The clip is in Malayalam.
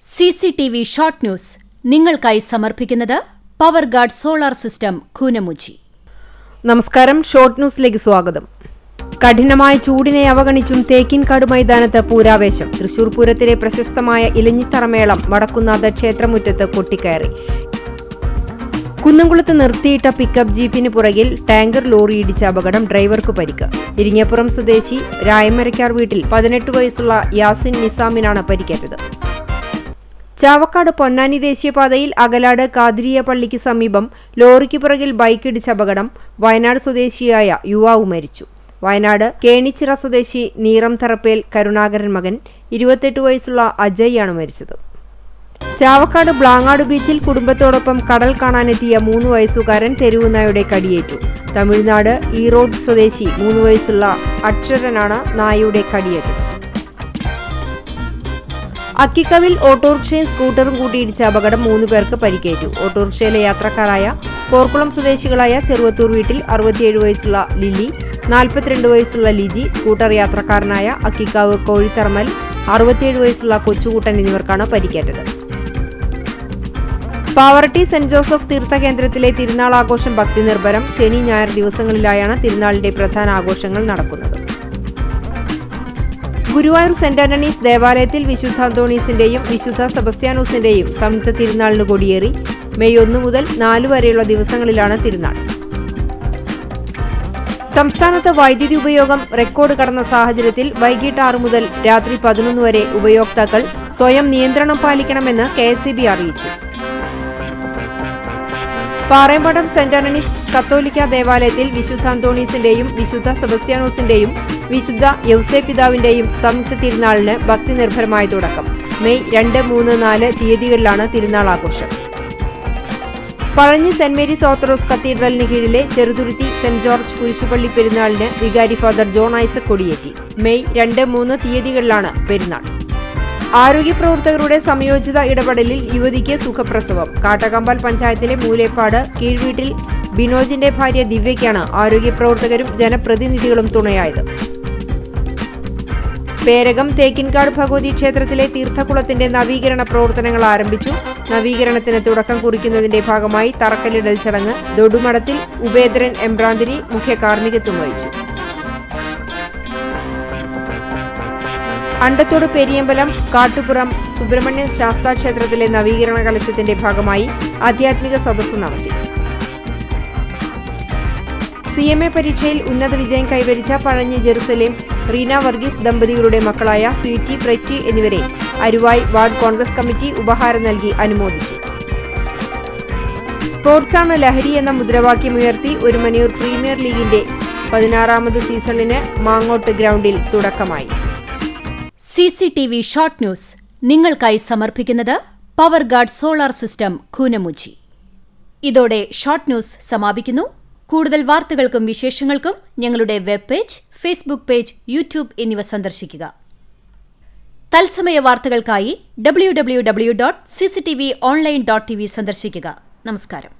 CCTV ഷോർട്ട് ന്യൂസ് നിങ്ങൾക്കായി സമർപ്പിക്കുന്നത് power guard solar system Koonamuchi. നമസ്കാരം, ഷോർട്ട് ന്യൂസിലേക്ക് സ്വാഗതം. കഠിനമായ ചൂടിനെ അവഗണിച്ചും തേക്കിൻകാട് മൈതാനത്ത് പൂരാവേശം. തൃശൂർ പൂരത്തിലെ പ്രശസ്തമായ ഇലഞ്ഞിത്തറമേളം വടക്കുന്നാഥ ക്ഷേത്രമുറ്റത്ത് കൊട്ടിക്കയറി. കുന്നംകുളത്ത് നിർത്തിയിട്ട പിക്കപ്പ് ജീപ്പിന് പുറകിൽ ടാങ്കർ ലോറി ഇടിച്ച അപകടം, ഡ്രൈവർക്ക് പരിക്ക്. ഇരിങ്ങപ്പുറം സ്വദേശി രായമരക്കാർ വീട്ടിൽ 18 വയസ്സുള്ള യാസിൻ നിസാമിനാണ് പരിക്കേറ്റത്. ചാവക്കാട് പൊന്നാനി ദേശീയപാതയിൽ അകലാട് കാതിരിയ പള്ളിക്ക് സമീപം ലോറിക്ക് പുറകിൽ ബൈക്കിടിച്ച അപകടം, വയനാട് സ്വദേശിയായ യുവാവ് മരിച്ചു. വയനാട് കേണിച്ചിറ സ്വദേശി നീറം തറപ്പേൽ കരുണാകരൻ മകൻ 28 വയസ്സുള്ള അജയ്യാണ് മരിച്ചത്. ചാവക്കാട് ബ്ലാങ്ങാട് ബീച്ചിൽ കുടുംബത്തോടൊപ്പം കടൽ കാണാനെത്തിയ 3 വയസ്സുകാരൻ തെരുവുനായയുടെ കടിയേറ്റു. തമിഴ്നാട് ഈറോഡ് സ്വദേശി 3 വയസ്സുള്ള അക്ഷരനാണ് നായയുടെ കടിയേറ്റത്. അക്കിക്കവിൽ ഓട്ടോറിക്ഷയും സ്കൂട്ടറും കൂട്ടിയിടിച്ച അപകടം, 3 പേർക്ക് പരിക്കേറ്റു. ഓട്ടോറിക്ഷയിലെ യാത്രക്കാരായ പോർക്കുളം സ്വദേശികളായ ചെറുവത്തൂർ വീട്ടിൽ 67 വയസ്സുള്ള ലില്ലി, 42 വയസ്സുള്ള ലിജി, സ്കൂട്ടർ യാത്രക്കാരനായ അക്കിക്കാവ് കോഴിത്തറമൽ 67 വയസ്സുള്ള കൊച്ചുകൂട്ടൻ എന്നിവർക്കാണ് പരിക്കേറ്റത്. പാവറട്ടി സെന്റ് ജോസഫ് തീർത്ഥകേന്ദ്രത്തിലെ തിരുനാൾ ആഘോഷം ഭക്തി നിർഭരം. ശനി ഞായർ ദിവസങ്ങളിലായാണ് തിരുനാളിന്റെ പ്രധാന ആഘോഷങ്ങൾ നടക്കുന്നത്. ഗുരുവായൂർ സെന്റ് ആന്റണീസ് ദേവാലയത്തിൽ വിശുദ്ധ അന്തോണീസിന്റെയും വിശുദ്ധ സെബസ്ത്യാനോസിന്റെയും സംയുക്ത തിരുനാളിന് കൊടിയേറി. മെയ് 1 മുതൽ 4 വരെയുള്ള ദിവസങ്ങളിലാണ് തിരുനാൾ. സംസ്ഥാനത്ത് വൈദ്യുതി ഉപയോഗം റെക്കോർഡ് കടന്ന സാഹചര്യത്തിൽ വൈകിട്ട് 6 മുതൽ രാത്രി 11 വരെ ഉപയോക്താക്കൾ സ്വയം നിയന്ത്രണം പാലിക്കണമെന്ന് KSEB അറിയിച്ചു. പാറേമ്പടം സെന്റ് ആന്റണീസ് കത്തോലിക്ക ദേവാലയത്തിൽ വിശുദ്ധ അന്തോണീസിന്റെയും വിശുദ്ധ സെബസ്ത്യാനോസിന്റെയും വിശുദ്ധ യൗസേപിതാവിന്റെയും സംയുക്ത തിരുനാളിന് ഭക്തി നിർഭരമായ തുടക്കം. മെയ് 2, 3, 4 തീയതികളിലാണ് തിരുനാൾ ആഘോഷം. പഴഞ്ഞി സെന്റ് മേരീസ് ഓർത്തഡോക്സ് കത്തീഡ്രലിന് കീഴിലെ ചെറുതുരുത്തി സെന്റ് ജോർജ് കുരിശുപള്ളി പെരുന്നാളിന് വികാരി ഫാദർ ജോൺ ഐസക് കൊടിയേറ്റി. മെയ് 2, 3 തീയതികളിലാണ് പെരുന്നാൾ. ആരോഗ്യപ്രവർത്തകരുടെ സംയോജിത ഇടപെടലിൽ യുവതിക്ക് സുഖപ്രസവം. കാട്ടകമ്പാൽ പഞ്ചായത്തിലെ മൂലേപ്പാട് കീഴ്വീട്ടിൽ ബിനോജിന്റെ ഭാര്യ ദിവ്യയ്ക്കാണ് ആരോഗ്യപ്രവർത്തകരും ജനപ്രതിനിധികളും തുണയായത്. പേരകം തേക്കിൻകാട് ഭഗവതി ക്ഷേത്രത്തിലെ തീർത്ഥക്കുളത്തിന്റെ നവീകരണ പ്രവർത്തനങ്ങൾ ആരംഭിച്ചു. നവീകരണത്തിന് തുടക്കം കുറിക്കുന്നതിന്റെ ഭാഗമായി തറക്കല്ലിടൽ ചടങ്ങ് തൊടുമഠത്തിൽ ഉപേന്ദ്രൻ എംബ്രാന്തിരി മുഖ്യ കാർമ്മികത്വം വഹിച്ചു. അണ്ടത്തോട് പെരിയമ്പലം കാട്ടുപുറം സുബ്രഹ്മണ്യ ശാസ്താ ക്ഷേത്രത്തിലെ നവീകരണ കലശത്തിന്റെ ഭാഗമായി ആധ്യാത്മിക സദസ്സ് നടത്തി. CMA പരീക്ഷയിൽ ഉന്നത വിജയം കൈവരിച്ച പഴഞ്ഞി ജെറുസലേം റീന വർഗീസ് ദമ്പതികളുടെ മക്കളായ സ്വീറ്റി, പ്രറ്റി എന്നിവരെ അരുവായ് വാർഡ് കോൺഗ്രസ് കമ്മിറ്റി ഉപഹാരം നൽകി അനുമോദിച്ചു. സ്പോർട്സാണ് ലഹരി എന്ന മുദ്രാവാക്യമുയർത്തി ഒരുമനയൂർ പ്രീമിയർ ലീഗിന്റെ 16ാമത് സീസണിന് മാങ്ങോട്ട് ഗ്രൗണ്ടിൽ തുടക്കമായി. CCTV ഷോർട്ട് ന്യൂസ് നിങ്ങൾക്കായി സമർപ്പിക്കുന്നത് power guard solar system Koonamuchi. ഇതോടെ ഷോർട്ട് ന്യൂസ് സമാപിക്കുന്നു. കൂടുതൽ വാർത്തകൾക്കും വിശേഷങ്ങൾക്കും ഞങ്ങളുടെ web page, Facebook page, YouTube എന്നിവ സന്ദർശിക്കുക. തത്സമയ വാർത്തകൾക്കായി www.cctv online.tv സന്ദർശിക്കുക. നമസ്കാരം.